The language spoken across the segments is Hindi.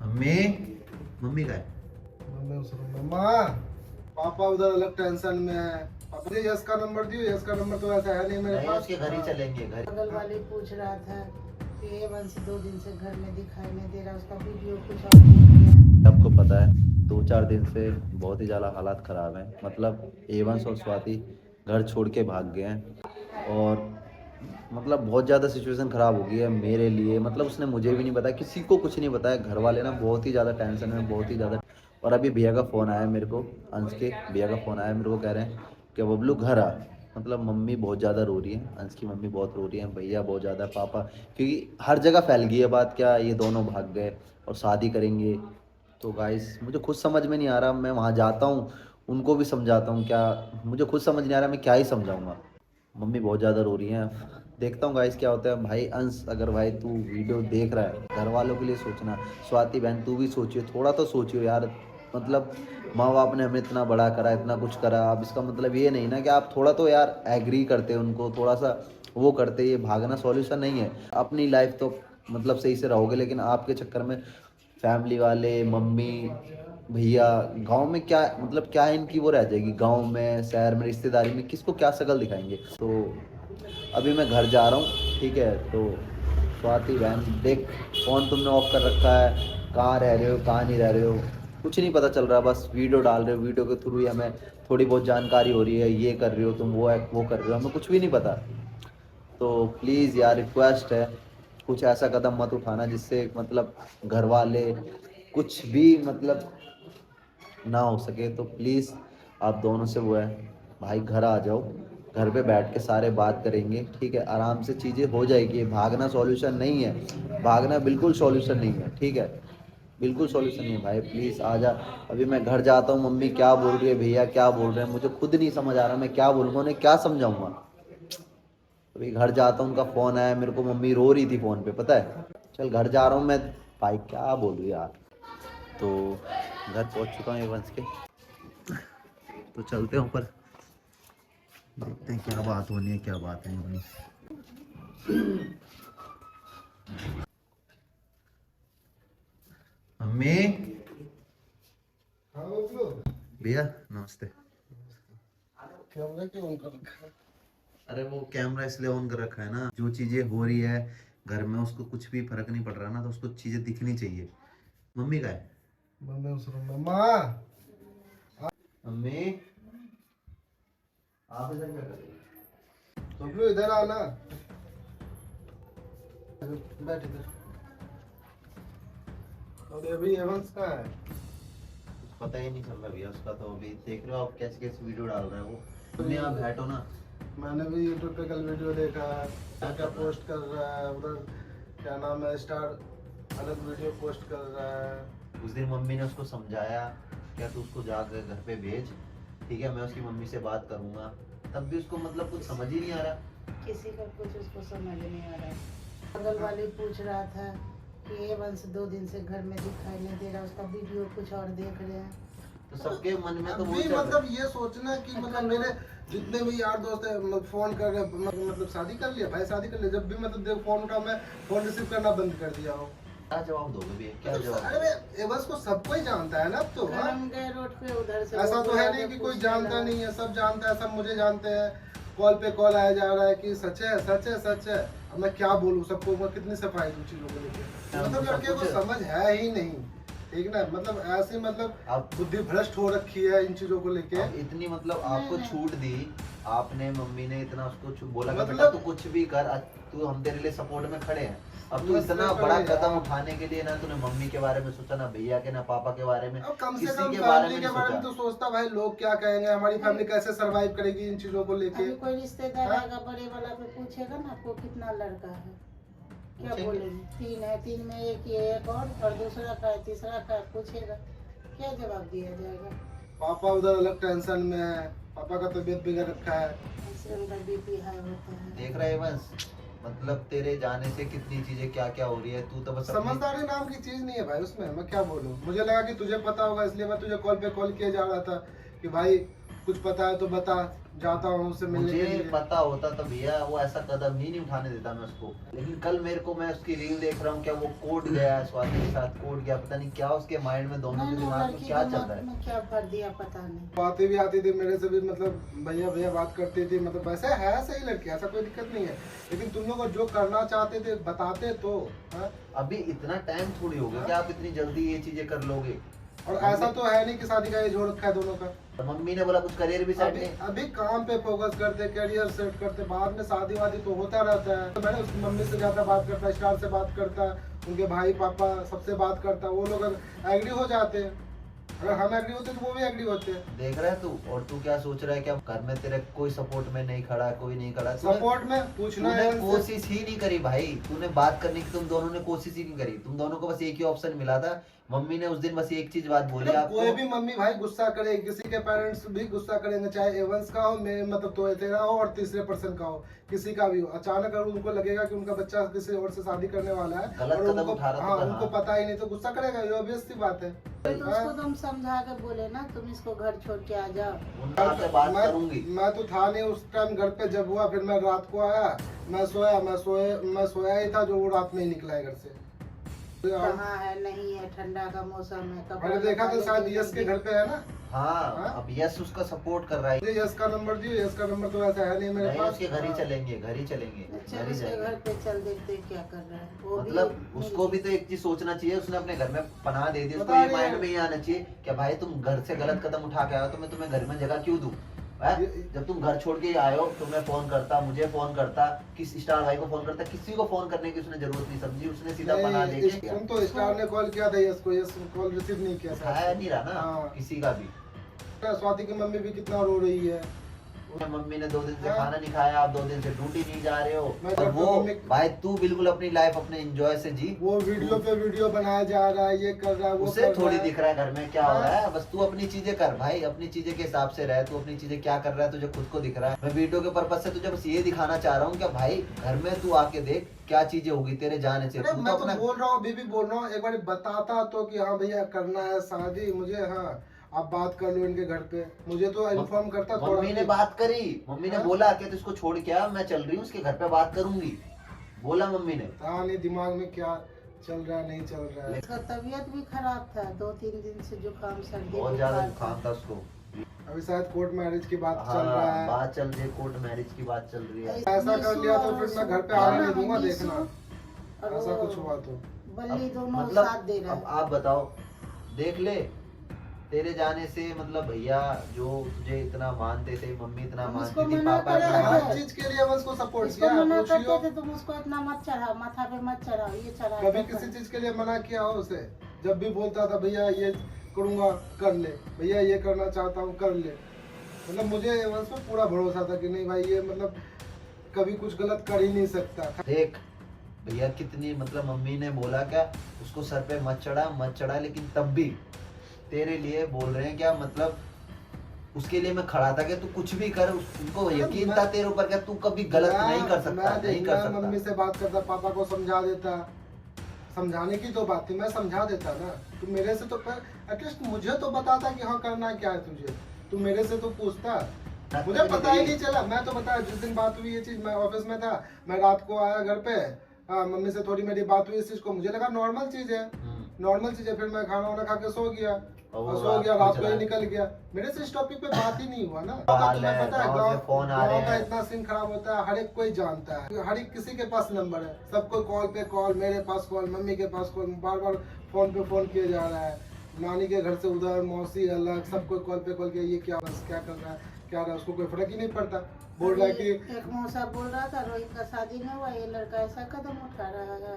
मम्मी मम्मी का है। मम्मा पापा उधर अलग टेंशन में है। पापा ने यस का नंबर दियो, यस का नंबर तो ऐसा है नहीं मेरे नहीं पास। उसके घर ही चलेंगे घर। बगल वाले पूछ रहा था कि ये वंश 2 दिन से घर में दिखाई नहीं दे रहा, उसका वीडियो कुछ और देख लिया है। आपको पता है 2-4 दिन से बहुत ही ज़्यादा हालात ख़राब हैं। मतलब एवंश और स्वाति घर छोड़ के भाग गए हैं और मतलब बहुत ज़्यादा सिचुएशन ख़राब हो गई है मेरे लिए। मतलब उसने मुझे भी नहीं बताया, किसी को कुछ नहीं बताया। घर वाले ना बहुत ही ज़्यादा टेंशन में, बहुत ही ज़्यादा। और अभी भैया का फ़ोन आया मेरे को, अंश के भैया का फ़ोन आया मेरे को, कह रहे हैं कि बबलू घर आ। मतलब मम्मी बहुत ज़्यादा रो रही है, अंश की मम्मी बहुत रो रही है, भैया बहुत ज़्यादा, पापा, क्योंकि हर जगह फैल गई है बात क्या ये दोनों भाग गए और शादी करेंगे। तो गाइस मुझे खुद समझ में नहीं आ रहा, मैं वहाँ जाता हूँ उनको भी समझाता हूँ क्या, मुझे खुद समझ नहीं आ रहा मैं क्या ही समझाऊँगा। मम्मी बहुत ज़्यादा रो रही हैं। देखता हूँ गाइस क्या होता है। भाई अंश, अगर भाई तू वीडियो देख रहा है, घर वालों के लिए सोचना। स्वाति बहन तू भी सोचियो, थोड़ा तो सोचियो यार। मतलब माँ बाप ने हमें इतना बड़ा करा, इतना कुछ करा, अब इसका मतलब ये नहीं ना कि आप थोड़ा तो यार एग्री करते उनको, थोड़ा सा वो करते। ये भागना सॉल्यूशन नहीं है। अपनी लाइफ तो मतलब सही से रहोगे, लेकिन आपके चक्कर में फैमिली वाले, मम्मी, भैया, गांव में क्या मतलब क्या इनकी वो रह जाएगी। गांव में, शहर में, रिश्तेदारी में किसको क्या शक्ल दिखाएंगे। तो अभी मैं घर जा रहा हूँ, ठीक है। तो स्वाति बहन देख, फ़ोन तुमने ऑफ कर रखा है, कहाँ रह रहे हो कहाँ नहीं रह रहे हो कुछ नहीं पता चल रहा। बस वीडियो डाल रहे हो, वीडियो के थ्रू ही हमें थोड़ी बहुत जानकारी हो रही है, ये कर रहे हो तुम, वो कर रहे हो, हमें कुछ भी नहीं पता। तो प्लीज़ यार रिक्वेस्ट है, कुछ ऐसा कदम मत उठाना जिससे मतलब घर वाले कुछ भी मतलब ना हो सके। तो प्लीज़ आप दोनों से वो है, भाई घर आ जाओ, घर पे बैठ के सारे बात करेंगे, ठीक है। आराम से चीज़ें हो जाएगी। भागना सॉल्यूशन नहीं है, भागना बिल्कुल सॉल्यूशन नहीं है, ठीक है। बिल्कुल सॉल्यूशन नहीं है भाई, प्लीज़ आ जा। अभी मैं घर जाता हूँ, मम्मी क्या बोल रही है, भैया क्या बोल रहे हैं, मुझे खुद नहीं समझ आ रहा मैं क्या बोलूँगा, उन्हें क्या समझाऊँगा। अभी घर जाता हूँ, उनका फ़ोन आया मेरे को, मम्मी रो रही थी फ़ोन पे, पता है। चल घर जा रहा हूँ मैं, भाई क्या बोलूँ यार। तो घर पहुँच चुका हूँ एवंस के, तो चलते हैं ऊपर, देखते हैं क्या बात होनी है क्या बात नहीं होनी। मम्मी, हाँ बबलू, भैया नमस्ते। कैमरा क्यों ऑन कर रखा है? अरे वो कैमरा इसलिए ऑन कर रखा है ना, जो चीज़ें हो रही है घर में उसको कुछ भी फर्क नहीं पड़ रहा ना, तो उसको चीज़ें दिखनी चाहिए। मम्मी का है। मम्मा मम्मी आप इधर क्या कर रही हो? बबलू इधर आना, बैठ इधर। और अभी एवंस कहाँ है? कुछ पता ही नहीं चल रहा भैया उसका। तो अभी देख रहे हो आप कैसे कैसे वीडियो डाल रहे हैं वो। मम्मी आप बैठो ना। मैंने भी यूट्यूब पे कल वीडियो देखा, क्या क्या पोस्ट कर रहा है उधर, क्या नाम है, स्टार अलग वीडियो पोस्ट कर रहा है। उस दिन मम्मी ने उसको समझाया, क्या तू उसको जाकर घर पे भेज, ठीक है, मैं उसकी मम्मी से बात करूंगा। तब भी उसको मतलब कुछ समझ ही नहीं आ रहा। किसी का कुछ उसको समझ नहीं आ रहा। बगल वाले पूछ रहा था कि ये वंश 2 दिन से घर में दिखाई नहीं दे रहा, उसका वीडियो कुछ और देख रहे हैं। तो सबके मन में तो वो अभी चल रहा मतलब है। ये सोचना कि मतलब मेरे जितने भी यार दोस्त है मतलब फोन कर रहे मतलब शादी कर लिया भाई, शादी कर लिया, जब भी मतलब देख फोन उठा मैं फोन रिसीव करना बंद कर दिया हूँ। क्या जवाब दोगे भैया, क्या जवाब अरे दोगे? एवंस को सब कोई जानता है ना अब तो, कल हाँ? हम गए रोड पे, उधर से ऐसा तो है नहीं कि कोई जानता नहीं है, सब जानता है, सब मुझे जानते हैं। कॉल पे कॉल आया जा रहा है कि सच है सच है सच है। अब मैं क्या बोलूँ सबको, मैं कितनी सफाई दूँ चीजों को लेकर। मतलब लड़के को समझ है ही नहीं, ठीक ना। मतलब ऐसे मतलब आप बुद्धि भ्रष्ट हो रखी है इन चीजों को लेके। अब इतनी मतलब आपको छूट दी आपने, मम्मी ने इतना उसको बोला कि मतलब बेटा तू कुछ भी कर, तू हम तेरे लिए सपोर्ट में खड़े हैं। अब तू इतना बड़ा कदम उठाने के लिए ना तूने मम्मी के बारे में सोचा, ना भैया के, ना पापा के बारे में, अब कम से किसी कम के बारे में फैमिली नहीं के बारे में सोचा। तो सोचता भाई, लोग क्या कहेंगे, हमारी फैमिली कैसे सरवाइव करेगी इन चीजों को लेके। अभी कोई रिश्तेदार हाँ? आएगा बड़े वाला पे पूछेगा ना आपको कितना लड़का है, क्या पूछेंगे। बोलेंगे? 3 है, 3 में एक ये एक और दूसरा का है, तीसरा का है, पूछेगा क्या जवाब दिया जाएगा? पापा उधर अलग टेंशन में है, पापा का तबीयत बिगड़ रखा है। इससे उनका बीपी हाई होता है। देख रहा है बस, मतलब तेरे जाने से कितनी चीजें क्या क्या हो रही है, तू तो बस अपनी- समझदारी नाम की चीज नहीं है भाई उसमें, मैं क्या बोलूं। मुझे लगा कि तुझे पता होगा, इसलिए मैं तुझे कॉल पे कॉल किया जा रहा था कि भाई कुछ पता है तो बता, जाता हूँ उससे मिलने के मुझे लिए। पता होता तो भैया वो ऐसा कदम ही नहीं उठाने देता मैं उसको। लेकिन कल मेरे को, मैं उसकी रील देख रहा हूँ, क्या वो कोर्ट गया है स्वाति के साथ, कोर्ट गया, पता नहीं क्या उसके माइंड में, दोनों के नहीं, दिमाग में लड़की क्या के चल दिमाग रहा है। में क्या भर दिया पता नहीं। बातें भी आती थी मेरे से भी, मतलब भैया भैया बात करती थी, मतलब वैसे है सही लड़की, ऐसा कोई दिक्कत नहीं है, लेकिन तुम लोग जो करना चाहते थे बताते तो। हाँ? अभी इतना टाइम थोड़ी हो गया कि आप इतनी जल्दी ये चीजें कर लोगे। और ऐसा तो है नहीं कि शादी का एज हो रखा है दोनों का। तो मम्मी ने बोला कुछ करियर भी सेट अभी नहीं। अभी काम पे फोकस करते, करियर सेट करते, बाद में शादी वादी तो होता रहता है। तो मैंने उसकी मम्मी से ज्यादा बात करता, स्टार से बात करता, उनके भाई पापा सबसे बात करता, वो लोग एग्री हो जाते हैं, अगर हम एग्री होते तो वो भी एग्री होते हैं। देख रहा है तू, और तू क्या सोच रहा है कि अब घर में तेरे कोई सपोर्ट में नहीं खड़ा, कोई नहीं खड़ा। सपोर्ट में पूछना तूने है इनसे। कोशिश ही नहीं करी भाई, तूने बात करने की, तुम दोनों ने कोशिश ही नहीं करी। तुम दोनों को बस एक ही ऑप्शन मिला था। मम्मी ने उस दिन बस एक चीज बात बोली मतलब आपको। कोई भी मम्मी भाई गुस्सा करे, किसी के पेरेंट्स भी गुस्सा करेंगे, चाहे एवंस का हो, मैं मतलब तो तेरा हो, और तीसरे पर्सन का हो, किसी का भी हो। अचानक अगर उनको लगेगा कि उनका बच्चा किसी और से शादी करने वाला है, गलत और कदम उनको उठा रहा हाँ था, उनको हाँ। पता ही नहीं, तो गुस्सा करेगा, ये ऑब्वियस सी बात है। तो उसको तुम समझा के बोले ना, तुम इसको घर छोड़ के आ जाओ। उनसे बात करूंगी। मैं तो था नहीं उस टाइम घर पे, जब हुआ फिर मैं रात को आया, मैं सोया ही था, जो वो रात में ही निकला है घर से। कहाँ है, नहीं है, ठंडा का मौसम है, कपड़ा मैंने देखा तो निकाले शायद दे यश के देंगे। घर पे है ना। हाँ, हाँ? अब यस उसका सपोर्ट कर रहा है। मुझे यश का नंबर दियो, यश का नंबर तो ऐसा है नहीं मेरे नहीं, पास। उसके घर ही हाँ। चलेंगे, घर ही चलेंगे, अच्छा, घर ही उसके जाएंगे। घर पे चल देखते क्या कर रहा है वो भी। मतलब उसको भी तो एक चीज सोचना चाहिए, उसने अपने घर में पनाह दे दी, उसको पता ये नहीं माइंड है। में ये आना चाहिए कि भाई तुम घर से गलत कदम उठा के आए हो तो मैं तुम्हें घर में जगह क्यों दूं। हैं? जब तुम घर छोड़ के आए हो, तुम्हें फोन करता, मुझे फोन करता, किस स्टार भाई को फोन करता, किसी को फोन करने की उसने जरूरत नहीं समझी, उसने सीधा पनाह दे नहीं, के तुम तो स्टार ने कॉल किया था यश को, यश कॉल रिसीव नहीं किया उठाया नहीं रहा ना हाँ। किसी का भी। स्वाति की मम्मी भी कितना रो रही है। मम्मी ने 2 दिन से हाँ। खाना नहीं खाया, आप 2 दिन से ड्यूटी नहीं जा रहे हो, मैं और घर पे वो मम्मी- भाई तू बिल्कुल अपनी लाइफ अपने एंजॉय से जी। वो वीडियो पे वीडियो बनाया जा रहा है, ये कर रहा है, वो उसे कर थोड़ी रहा है। दिख रहा है घर में क्या हो हाँ। रहा है, बस तू अपनी चीजें कर भाई, अपनी चीजें के हिसाब से रह, तू अपनी चीजें क्या कर रहा है तुझे खुद को दिख रहा है। मैं वीडियो के पर्पज से तुझे बस ये दिखाना चाह रहा हूँ कि भाई घर में तू आके देख क्या चीजें होगी तेरे जाने से। अरे तू मैं तो तो अपना बोल रहा हूँ, अभी भी बोल रहा हूँ, एक बार बताता तो कि हाँ भैया करना है शादी मुझे, हाँ आप बात कर लो इनके घर पे, मुझे तो इन्फॉर्म करता थोड़ा। मम्मी ने बात करी, मम्मी ने हाँ? बोला कि तू इसको छोड़ के आ, मैं चल रही हूँ उसके घर पे बात करूंगी, बोला मम्मी ने। पता नहीं दिमाग में क्या चल रहा है, नहीं चल रहा है। उसका तबीयत भी खराब था, 2-3 दिन से जुकाम सर्दी बहुत ज्यादा बुखार जुकाम था उसको। अभी शायद कोर्ट मैरिज की बात चल रहा हाँ, है। बात चल रही है, कोर्ट मैरिज की बात चल रही है। ऐसा कर लिया तो फिर मैं घर पे आने नहीं दूंगा, देखना और ऐसा वो कुछ हुआ तो। बल्ली दोनों मतलब साथ दे रहा अब है। आप बताओ, देख ले तेरे जाने से, मतलब भैया जो तुझे इतना मानते थे, मम्मी इतना हम मानती उसको थी, मना पापा करे इतना हैं। हर मानते चीज के लिए बस को सपोर्ट इसको किया, मना पूछियो करते थे तुम उसको इतना मत चढ़ाओ, माथा पे मत चढ़ाओ, ये चढ़ा कभी किसी चीज के लिए मना किया हो उसे? जब भी बोलता था भैया ये करूंगा कर ले, भैया ये करना चाहता हूँ कर ले, मतलब मुझे वंश पे पूरा भरोसा था कि नहीं भाई ये मतलब कभी कुछ गलत कर ही नहीं सकता। देख भैया कितनी, मतलब मम्मी ने बोला क्या उसको सर पे मत चढ़ा, लेकिन तब भी तेरे लिए बोल रहे हैं क्या, मतलब उसके लिए मैं खड़ा था कि तू कुछ भी कर, उनको यकीन था तेरे ऊपर क्या तू कभी गलत नहीं कर सकता, नहीं कर सकता। मम्मी से बात करता, पापा को समझा देता, समझाने की तो बात थी, मैं समझा देता ना। तू मेरे से तो एटलीस्ट मुझे तो बताता कि हाँ करना क्या है तुझे, तू मेरे से तो पूछता, मुझे पता ही नहीं चला। मैं तो बताया जिस दिन बात हुई ये चीज, मैं ऑफिस में था, मैं रात को आया घर पे, हाँ मम्मी से थोड़ी मेरी बात हुई इस चीज को, मुझे लगा नॉर्मल चीज है, नॉर्मल चीज है। फिर मैं खाना वाना खा के सो गया, और सो गया, रात को ही निकल गया, मेरे से इस टॉपिक पे बात ही नहीं हुआ ना। तुम्हें पता है गाँव का इतना सीन खराब होता है, हर एक कोई जानता है, हर एक किसी के पास नंबर है, सबको कॉल पे कॉल, मेरे पास कॉल, मम्मी के पास कॉल, बार बार फोन पे फोन किया जा रहा है, नानी के घर से उधर, मौसी अलग, सबको कॉल पे कॉल किया, ये क्या बस क्या कर रहा है, क्या रहा है, उसको कोई फर्क ही नहीं पड़ता। बोल रहा है कि एक मौसा बोल रहा था रोहित का शादी नहीं हुआ, ये लड़का ऐसा कदम उठा रहा है।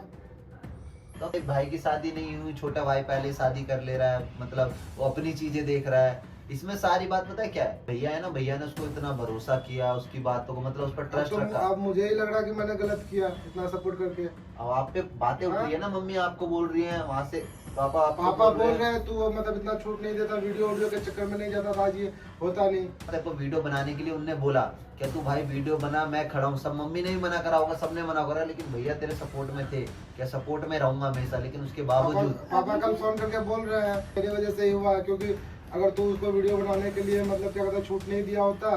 तो एक भाई की शादी नहीं हुई, छोटा भाई पहले शादी कर ले रहा है, मतलब वो अपनी चीजें देख रहा है। इसमें सारी बात पता है क्या है, भैया है ना, भैया ने उसको इतना भरोसा किया, उसकी बातों को मतलब उस पर ट्रस्ट रखा। अब मुझे ही लग रहा कि मैंने गलत किया इतना सपोर्ट करके। अब आप पे बातें उठ रही है ना, मम्मी आपको बोल रही है वहाँ से, पापा आपको पापा बोल रहे हैं तू मतलब इतना छूट नहीं देता, वीडियो के चक्कर में नहीं जाता था, आज ये होता नहीं। तेरे को वीडियो बनाने के लिए उनने बोला क्या तू भाई वीडियो बना, मैं खड़ा हूँ, सब मम्मी ने भी मना करा होगा, सबने मना करा, लेकिन भैया तेरे सपोर्ट में थे, क्या सपोर्ट में रहूंगा हमेशा, लेकिन उसके बावजूद पापा कल फोन करके बोल रहे हैं मेरी वजह से ही हुआ, क्योंकि अगर तू उसको वीडियो बनाने के लिए मतलब क्या कहता है छूट नहीं दिया होता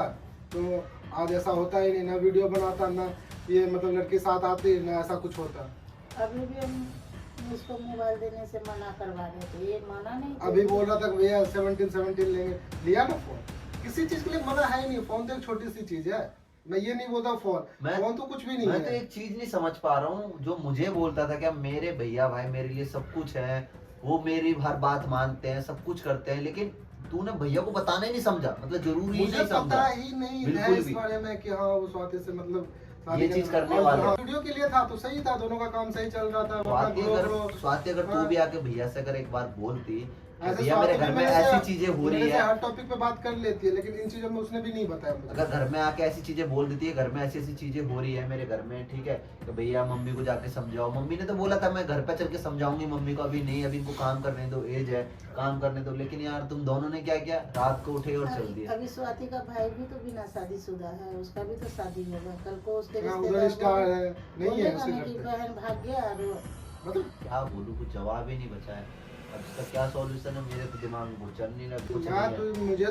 तो आज ऐसा होता ही नहीं, ना वीडियो बनाता ना ये मतलब लड़के साथ आती ना ऐसा कुछ होता। अभी भी हम उसको मोबाइल देने से मना करवा रहे थे, ये माना नहीं। अभी बोल रहा था कि भैया 17 लेंगे, लिया ना फोन। किसी चीज के लिए मना है ही नहीं, फोन तो एक छोटी सी चीज है। मैं ये नहीं बोलता फोन तो कुछ भी नहीं मैं है। तो एक चीज नहीं समझ पा रहा हूँ, जो मुझे बोलता था कि मेरे भैया भाई मेरे लिए सब कुछ है, वो मेरी हर बात मानते हैं, सब कुछ करते हैं, लेकिन तूने भैया को बताना ही नहीं समझा, मतलब जरूरी ही मुझे नहीं पता समझा ही नहीं है बिल्कुल इस भी। बारे में कि हाँ वो स्वाति से मतलब ये चीज करने वाले हैं। वीडियो के लिए था तो सही था, दोनों का काम सही चल रहा था। स्वाति अगर तू हाँ। भी आके भैया से अगर एक बार बोलती कि ऐसे भैया मेरे स्वाति घर भी में मेरे से- ऐसी चीजें हो रही मेरे से है, हर टॉपिक पे बात कर लेती है, लेकिन इन चीजों में उसने भी नहीं बताया मुझे। अगर घर में आके ऐसी चीजें बोल देती है, घर में ऐसी ऐसी चीजें हो रही है मेरे घर में, ठीक है, तो भैया मम्मी को जाके समझाओ। मम्मी ने तो बोला था मैं घर पे चल के समझाऊंगी मम्मी को, अभी नहीं, अभी इनको काम करने दो, एज है, काम करने दो। लेकिन यार तुम दोनों ने क्या किया, रात को उठे और चल दिया। अभी स्वाति का भाई भी तो बिना शादीशुदा है, उसका भी तो शादी होगा कल को। उसके हाँ, उधर स्टार है, नहीं है उसके बोलेगा घर कि पे। बहन भाग गया और मतलब क्या बोलूं, कुछ जवाब ही नहीं बचा है। अब इसका क्या सॉल्यूशन है, मेरे तो दिमाग में कुछ चल नहीं रहा, कुछ नहीं है। मुझे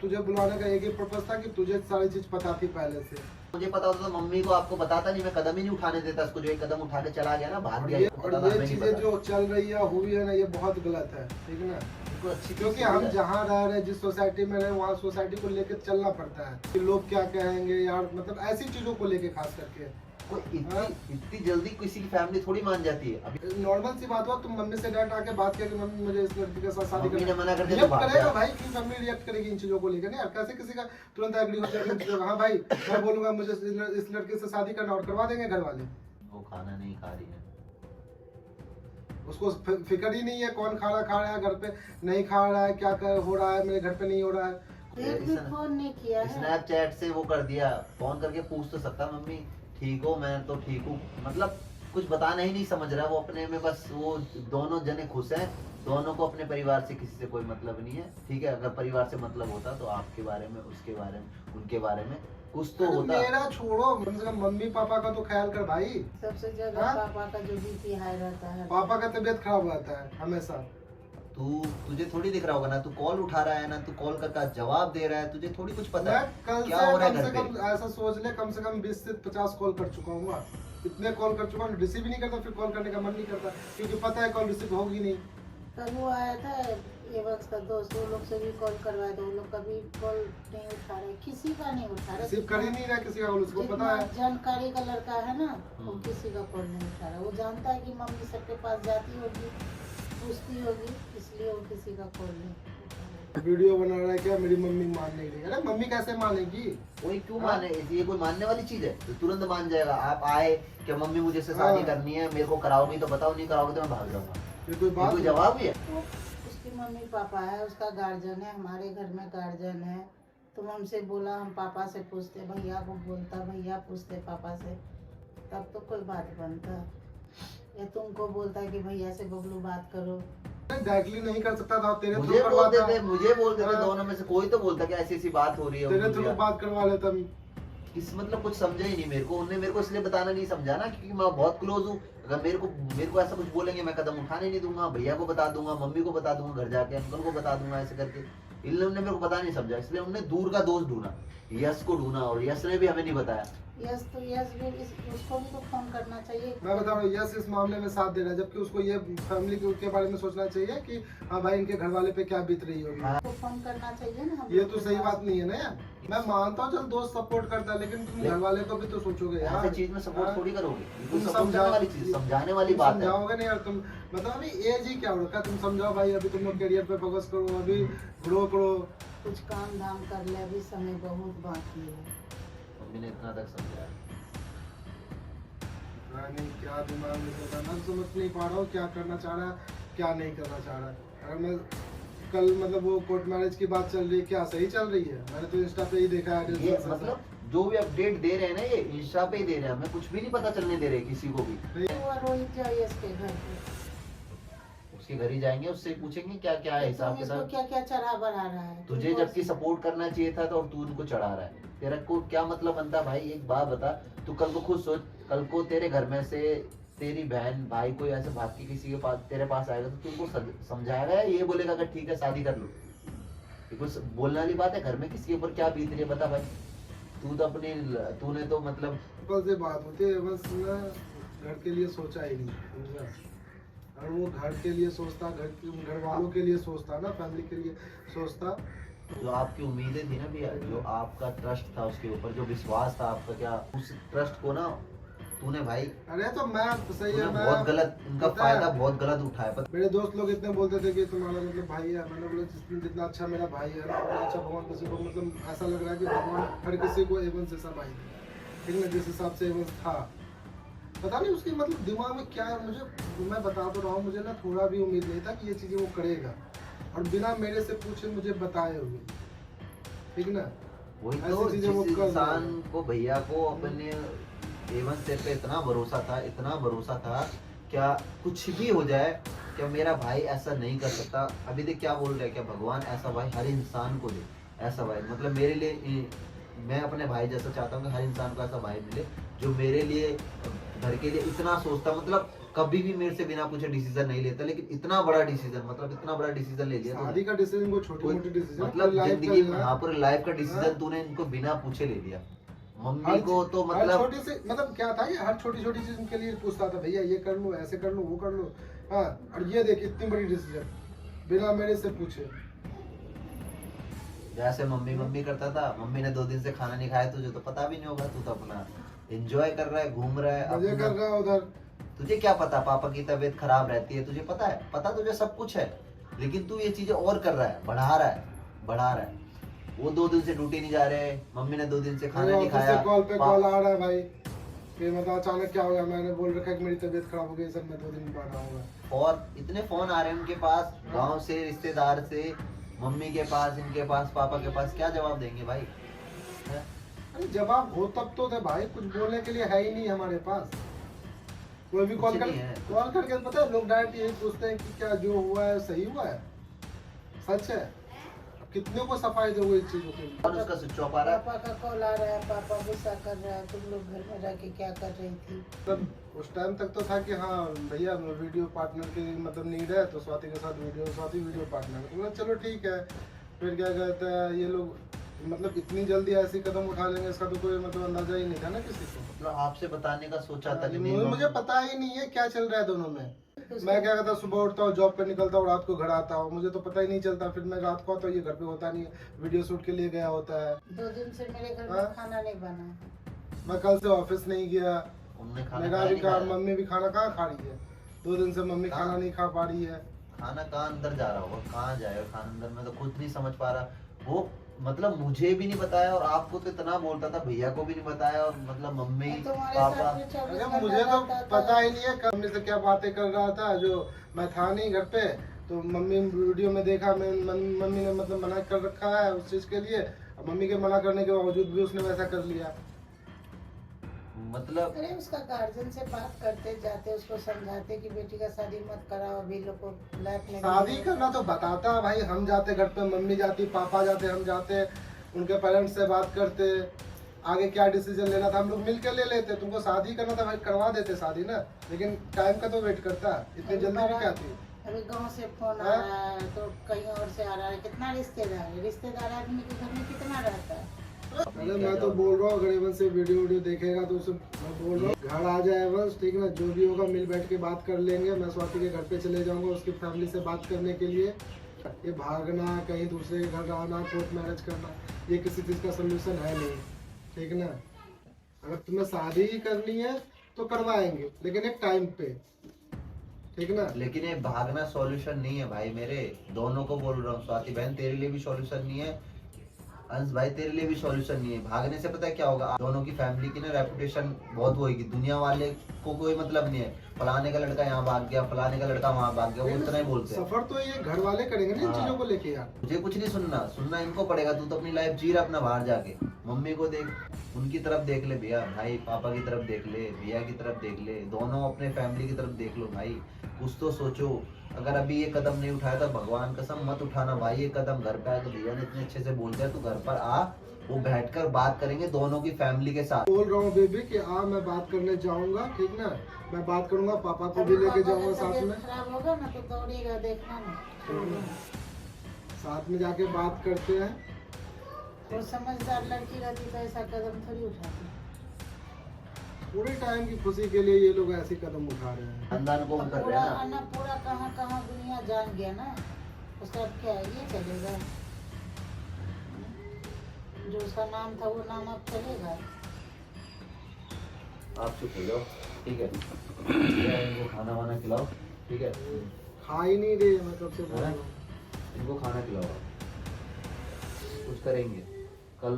तुझे बुलाने का एक ही पर्पस था कि तुझे सारी चीज पता थी पहले से। मुझे पता होता तो मम्मी को आपको बताता नहीं, मैं कदम ही नहीं उठाने देता उसको। जो एक कदम उठा के चला गया ना, भाग और गया, ये इसको पता था, हमें नहीं चीजें पता। जो चल रही है हुई है ना, ये बहुत गलत है, ठीक है ना। इनको अच्छी क्योंकि हम जहाँ रह रहे हैं, जिस सोसाइटी में रहे, वहाँ सोसाइटी को लेकर चलना पड़ता है कि लोग क्या कहेंगे यार, मतलब ऐसी चीजों को लेके खास करके। कोई इतनी जल्दी किसी की फैमिली थोड़ी मान जाती है। अभी नॉर्मल सी बात हुआ, तुम मम्मी से डायरेक्ट आके बात किया कि मम्मी मुझे इस लड़की के साथ शादी मम्मी ने मना कर दिया तो रिएक्ट भाग करेगा गया। भाई, कि मम्मी रिएक्ट करेगी इन चीजों को लेकर। नहीं यार, कैसे किसी का तुरंत एग्री हो जाएगा इन चीजों का। हाँ भाई मैं बोलूंगा मुझे इस लड़के से शादी करना, और करवा देंगे घर वाले। वो खाना नहीं खा रही है, उसको फिक्र ही नहीं है कौन खा रहा है, घर पे नहीं खा रहा है, क्या कर हो रहा है, मेरे घर पे नहीं हो रहा है। एक भी फोन नहीं किया है। स्नैपचैट से वो कर दिया, फोन करके पूछ तो सकता मम्मी ठीक हो, मैं तो ठीक हूँ, मतलब कुछ बताना ही नहीं समझ रहा वो अपने में। बस वो दोनों जने खुश हैं, दोनों को अपने परिवार से किसी से कोई मतलब नहीं है, ठीक है। अगर परिवार से मतलब होता तो आपके बारे में, उसके बारे में, उनके बारे में कुछ तो होता। मेरा छोड़ो, कम से कम मम्मी पापा का तो ख्याल कर भाई। सबसे ज्यादा हाँ? पापा का जो बीपी हाई रहता है। पापा का तबीयत खराब रहता है हमेशा। तुझे थोड़ी दिख रहा होगा ना, तू कॉल उठा रहा है ना, तू कॉल का जवाब दे रहा है, तुझे थोड़ी कुछ पता मैं है कल क्या हो रहा है से घर कम पे। से कम ऐसा सोच ले, कम से कम 20 से 50 कॉल कर चुका हूँ। इतने कॉल कर चुका हूँ, रिसीव ही नहीं करता, फिर कॉल करने का मन नहीं करता, क्योंकि पता है कॉल रिसीव होगी नहीं। कल वो आया था एवंस का दोस्त, वो लोग से भी कॉल करवाए तो वो लोग कभी कॉल नहीं उठा रहे, किसी का नहीं उठा रहे। रिसीव कर ही नहीं रहा किसी का कॉल, उसको पता जितना है। जानकारी का लड़का है ना, वो किसी का कॉल नहीं उठा रहा। वो जानता है कि मम्मी सबके पास जाती होगी, पूछती होगी, इसलिए वो किसी का कॉल नहीं उठा रहा। वीडियो बना रहा है क्या, मेरी मम्मी मान नहीं रही। अरे मम्मी कैसे मानेगी? कोई क्यों हाँ? माने, ये कोई मानने वाली चीज है? तो तुरंत मान जाएगा। आप आए कि मम्मी मुझे से शादी हाँ। करनी है, मेरे को कराओगी तो बताओ, नहीं कराओगे तो मैं भाग जाऊंगा। ये कोई ये बात कोई नहीं। जवाब ही है? तो उसकी मम्मी पापा है, उसका गार्जियन है, हमारे घर में गार्जियन है। तुम हमसे बोला, हम पापा से पूछते, भैया को बोलता, भैया पूछते पापा से, तब तो कोई बात बनता। या तुमको बोलता कि भैया से बबलू बात करो। डायरेक्टली नहीं कर सकता था, तेरे थ्रू मुझे बोल करवाता, देते, मुझे बोल देते, हाँ। दोनों में से कोई तो बोलता कि ऐसी ऐसी बात हो रही है। तेरे उनकी थ्रू यार। बात करवा लेता। किस मतलब कुछ समझा ही नहीं मेरे को, उन्होंने मेरे को इसलिए बताना नहीं समझा ना, क्योंकि मैं बहुत क्लोज हूँ। अगर मेरे को ऐसा कुछ बोलेंगे, मैं कदम उठाने नहीं दूंगा। भैया को बता दूंगा, मम्मी को बता दूंगा, घर जाके अंकल को बता दूंगा, ऐसे करके। इन लोगों ने मेरे को पता नहीं समझा, इसलिए उन्होंने दूर का दोस्त ढूंढा, यश को ढूंढा, और यश ने भी हमें नहीं बताया। यस तो यस भी उसको भी तो फोन करना चाहिए। मैं बता रहा हूँ, यस इस मामले में साथ दे रहा है, जबकि उसको ये फैमिली के बारे में सोचना चाहिए कि हाँ भाई इनके घर वाले पे क्या बीत रही होगी। तो फोन करना चाहिए ना। हम ये लोग तो के सही पास। बात नहीं है ना यार। मैं मानता हूँ चल दोस्त सपोर्ट करता है, लेकिन तुम घर वाले को भी तो सोचोगे यार। ऐसे चीज में सपोर्ट हाँ? थोड़ी करोगे, तुम ये सपोर्ट करने वाली चीज, समझाने वाली बात है। समझाओगे नहीं यार तुम, मतलब अभी एज ही क्या हो रखा है, तुम समझाओ भाई, अभी तुम लोग करियर पे फोकस करो, अभी ग्रो करो। कुछ काम धाम कर ले, अभी समय बहुत बाकी है। मम्मी ने इतना तक समझाया। नहीं क्या दिमाग में चल रहा है, मैं समझ नहीं पा रहा हूँ क्या करना चाह रहा है, क्या नहीं करना चाह रहा है। अगर मैं कल मतलब वो कोर्ट मैरिज की बात चल रही है, क्या सही चल रही है? मैंने तो इंस्टा पे ही देखा है। ये मतलब जो भी अपडेट दे रहे हैं ना, ये इंस्टा पे ही दे रहे हैं, हमें कुछ भी नहीं पता चलने दे रहे किसी को भी। वो रोहित जाइए इसके घर पे, उसके घर ही जाएंगे, उससे पूछेंगे क्या क्या है हिसाब तुम इसको किताब। क्या क्या चढ़ा बढ़ा रहा है। तुझे तुमको जबकि सपोर्ट करना चाहिए था, तो और तू उनको चढ़ा रहा है। तेरा को क्या मतलब बनता भाई? एक बात बता, तू कल को खुद सोच, कल को तेरे घर में से तेरी बहन भाई कोई ऐसे भाग के किसी के पास तेरे पास आएगा, तो तू उनको समझाएगा या ये बोलेगा कि ठीक है शादी कर लो? ये कुछ बोलने वाली बात है? घर में किसी के ऊपर क्या बीत रही है बता भाई। तूने तो मतलब बस ये बात होती है, बस ना घर के लिए सोचा ही नहीं, समझा? और वो घर के लिए सोचता, घर वालों के लिए सोचता ना, फैमिली के लिए सोचता। जो आपकी उम्मीदें थी ना भैया, जो आपका ट्रस्ट था उसके ऊपर, जो विश्वास था आपका, क्या उस ट्रस्ट को ना तूने भाई अरे तो मैं सही है, मैं बहुत गलत, उनका पता है, फायदा बहुत गलत उठाया। मेरे दोस्त लोग इतने बोलते थे कि तुम्हारा मतलब भाई है, मैंने बोला जितना अच्छा मेरा भाई है ना, उतना अच्छा भगवान किसी को, मतलब ऐसा लग रहा है कि भगवान हर किसी को एवंस जैसा भाई है, ठीक है ना, जिस हिसाब से एवंस था। पता नहीं उसकी मतलब दिमाग में क्या है, मैं बता तो रहा हूँ, मुझे ना थोड़ा भी उम्मीद नहीं था कि ये चीज़ें वो करेगा, और बिना मेरे से पूछे मुझे बताए हुए, ठीक ना। वही तो, जिस इंसान को, भैया को अपने एवन से पे इतना भरोसा था, क्या कुछ भी हो जाए, क्या मेरा भाई ऐसा नहीं कर सकता। अभी देख क्या बोल रहे हैं, क्या भगवान ऐसा भाई हर इंसान को दे, ऐसा भाई, मतलब मेरे लिए, मैं अपने भाई जैसा चाहता हूँ कि हर इंसान को ऐसा भाई मिले जो मेरे लिए, घर के लिए इतना सोचता, मतलब कभी भी मेरे से बिना पूछे डिसीजन नहीं लेता, लेकिन इतना बड़ा डिसीजन, मतलब इतना बड़ा डिसीजन ले लिया। शादी का डिसीजन को छोटी मोटी डिसीजन, मतलब जिंदगी में, हाँ, पूरे लाइफ का डिसीजन तूने इनको बिना पूछे ले लिया। मम्मी को तो मतलब छोटी से मतलब क्या था, ये हर छोटी छोटी चीज के लिए पूछता था, भैया ये कर लो, ऐसे कर लो, वो कर लो, हाँ, और ये देख इतनी बड़ी डिसीजन बिना मेरे से पूछे। जैसे मम्मी करता था, मम्मी ने 2 दिन से खाना नहीं खाया, तुझे तो पता भी नहीं होगा, तू तो अपना एंजॉय कर रहा है, घूम रहा है, मजे कर रहा है उधर। तुझे क्या पता पापा की तबीयत खराब रहती है, तुझे पता है, पता तुझे सब कुछ है, लेकिन तू ये चीजें और कर रहा है, बढ़ा रहा है। वो 2 दिन से ड्यूटी नहीं जा रहे, मम्मी ने 2 दिन से खाना नहीं खाया, कॉल पे कॉल आ रहा है भाई कि मतलब अचानक क्या हो गया, मैंने बोल रखा है कि मेरी तबीयत खराब हो गई, सब मैं 2 दिन बाद आऊंगा। और इतने फोन आ रहे हैं उनके पास, गांव से, रिश्तेदार से, मम्मी के पास, इनके पास, पापा के पास, क्या जवाब देंगे भाई? अरे जवाब हो तब तो थे भाई, कुछ बोलने के लिए है ही नहीं हमारे पास। कोई भी कॉल करके पता है, लोग डायरेक्ट यही पूछते हैं कि क्या जो हुआ है सही हुआ है, सच है। कितने को सफाई दोगे इस चीजों के लिए? और उसका स्विच ऑफ आ रहा है, पापा का कॉल आ रहा है, पापा गुस्सा कर रहा है, तुम लोग घर में रह के क्या कर रही थी। तब उस टाइम तक तो था कि हाँ भैया वीडियो पार्टनर की मतलब नीड है, तो स्वाति के साथ स्वाति वीडियो पार्टनर, तो चलो ठीक है। फिर क्या कहते हैं, ये लोग मतलब इतनी जल्दी ऐसी कदम उठा लेंगे, इसका तो कोई मतलब अंदाजा ही नहीं था ना किसी को। मतलब आपसे बताने का सोचा था कि मुझे पता ही नहीं है क्या चल रहा है दोनों में। मैं क्या कहता, सुबह उठता हूँ, जॉब पे निकलता हूँ, रात को घर आता हूँ, मुझे तो पता ही नहीं चलता। फिर मैं रात को आता हूँ, ये घर पे होता नहीं है, वीडियो शूट के लिए गया होता है। 2 दिन से मेरे घर में खाना नहीं बना। मैं कल से ऑफिस नहीं गया, खाना भी कहा, मम्मी भी खाना कहाँ खा रही है, 2 दिन से मम्मी खाना नहीं खा पा रही है। खाना कहाँ अंदर जा रहा होगा, कहाँ जाएगा खाना अंदर, मैं तो खुद नहीं समझ पा रहा। वो मतलब मुझे भी नहीं बताया, और आपको तो इतना बोलता था, भैया को भी नहीं बताया, और मतलब मम्मी पापा, अरे मुझे तो पता ही नहीं है मम्मी से क्या बातें कर रहा था, जो मैं था नहीं घर पे, तो मम्मी वीडियो में देखा, मम्मी ने मतलब मना कर रखा है उस चीज के लिए, मम्मी के मना करने के बावजूद भी उसने वैसा कर लिया। मतलब अरे उसका गार्जियन से बात करते जाते, उसको समझाते कि बेटी का शादी मत कराओ, अभी लोग को लाइफ में शादी करना तो बताता भाई, हम जाते घर पे, मम्मी जाती, पापा जाते, हम जाते, उनके पेरेंट्स से बात करते, आगे क्या डिसीजन लेना था हम लोग मिलकर ले लेते। तुमको शादी करना था भाई, करवा देते शादी ना, लेकिन टाइम का तो वेट करता, इतनी जल्दी भी क्या थी। अभी गांव से फोन आ रहा है, तो कहीं और से आ रहा है, कितना रिश्तेदार आदमी के घर में कितना रहता है। अरे मैं तो बोल रहा हूँ, अगर एवंस से वीडियो देखेगा तो उसे मैं बोल रहा हूँ घर आ जाए एवंस, ठीक है ना, जो भी होगा मिल बैठ के बात कर लेंगे। मैं स्वाति के घर पे चले जाऊंगा उसकी फैमिली से बात करने के लिए। ये भागना, कहीं दूसरे के घर आना, कोर्ट मैरिज करना, ये किसी चीज़ का सोल्यूशन है नहीं, ठीक ना। अगर तुम्हें शादी ही करनी है तो करवाएंगे, लेकिन एक टाइम पे, ठीक ना। लेकिन ये भागना सॉल्यूशन नहीं है भाई मेरे, दोनों को बोल रहा हूँ। स्वाति बहन तेरे लिए भी सॉल्यूशन नहीं है, अंश भाई तेरे लिए भी सॉल्यूशन नहीं है। भागने से पता है क्या होगा, दोनों की फैमिली की ना रेपुटेशन बहुत होगी, दुनिया वाले को कोई मतलब नहीं है, फलाने का लड़का यहाँ भाग गया, फलाने का लड़का वहाँ भाग गया, वो इतना ही बोलते हैं। सफर तो ये घर वाले करेंगे ना इन चीजों को लेके यार। मुझे कुछ नहीं सुनना इनको पड़ेगा। तू तो अपनी लाइफ जी रहा अपना, बाहर जाके मम्मी को देख, उनकी तरफ देख ले भैया, भाई पापा की तरफ देख ले, भैया की तरफ देख ले, दोनों अपने फैमिली की तरफ देख लो भाई, कुछ तो सोचो। अगर अभी ये कदम नहीं उठाया तो भगवान कसम मत उठाना भाई ये कदम। घर पे आए तो भैया ने इतने अच्छे से बोल दिया, तू घर पर आ, वो बैठकर बात करेंगे दोनों की फैमिली के साथ। बोल रहा हूँ बेबी कि मैं बात करने जाऊंगा, ठीक ना, मैं बात करूंगा, पापा को भी लेके जाऊंगा साथ में। खराब होगा ना तो दौड़ेगा, देखना ना। साथ में जाके बात करते हैं। वो समझदार लड़की रहती तो ऐसा कदम थोड़ी उठाती। पूरे टाइम की खुशी के लिए ये लोग ऐसे कदम उठा रहे हैं। खानदान को अब कर रहे पूरा हैं ना। आना पूरा कहाँ कहाँ दुनिया जान गया ना, उसका अब क्या है, ये चलेगा जो उसका नाम था वो नाम अब चलेगा। आप चुप हो जाओ, ठीक है। इनको खाना वाना खिलाओ, ठीक है। खा ही नहीं रहे, मैं कब से बोल रहा हाँ? हूँ। इनको खाना खिलाओ आप। कुछ करेंगे कल,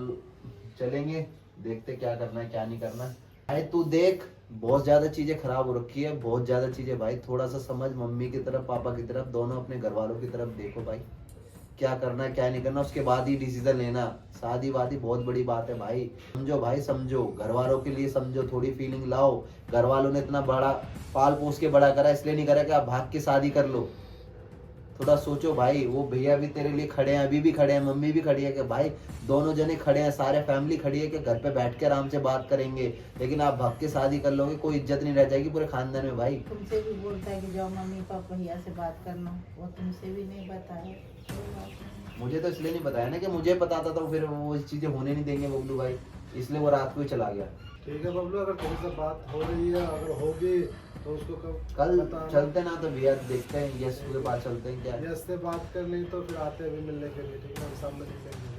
चलेंगे, देखते क्या करना है क्या नहीं करना है। भाई तू देख, बहुत ज्यादा चीजें खराब हो रखी है, बहुत ज्यादा चीजें। भाई थोड़ा सा समझ, मम्मी की तरफ पापा की तरफ, दोनों अपने घर वालों की तरफ देखो भाई, क्या करना है क्या नहीं करना, उसके बाद ही डिसीजन लेना। शादी वादी बहुत बड़ी बात है भाई, समझो भाई समझो, घर वालों के लिए समझो, थोड़ी फीलिंग लाओ। घर वालों ने इतना बड़ा पाल पोस के बड़ा करा, इसलिए नहीं करा कि आप भाग के शादी कर लो। थोड़ा सोचो भाई, वो भैया भी तेरे लिए खड़े हैं, अभी भी खड़े हैं, मम्मी भी खड़ी है कि भाई दोनों जने खड़े हैं, सारे फैमिली खड़ी है कि घर पे बैठ के आराम से बात करेंगे। लेकिन आप भाग के शादी कर लोगे, कोई इज्जत नहीं रह जाएगी पूरे खानदान में भाई। तुमसे भी बोलता है कि जाओ मम्मी पापा भैया से बात करना, वो तुमसे भी नहीं बताया। कोई बात नहीं। मुझे तो इसलिए नहीं बताया ना, कि मुझे बताता तो फिर वो चीजें होने नहीं देंगे बबलू भाई, इसलिए वो रात को ही चला गया। ठीक है बबलू, अगर तेरे से बात हो रही है, अगर होगी तो उसको कल बताना। चलते ना तो भैया देखते हैं, यस के पास चलते हैं क्या। यस से बात कर ली तो फिर आते हैं अभी मिलने के लिए, ठीक है, हम सामने मिलेंगे।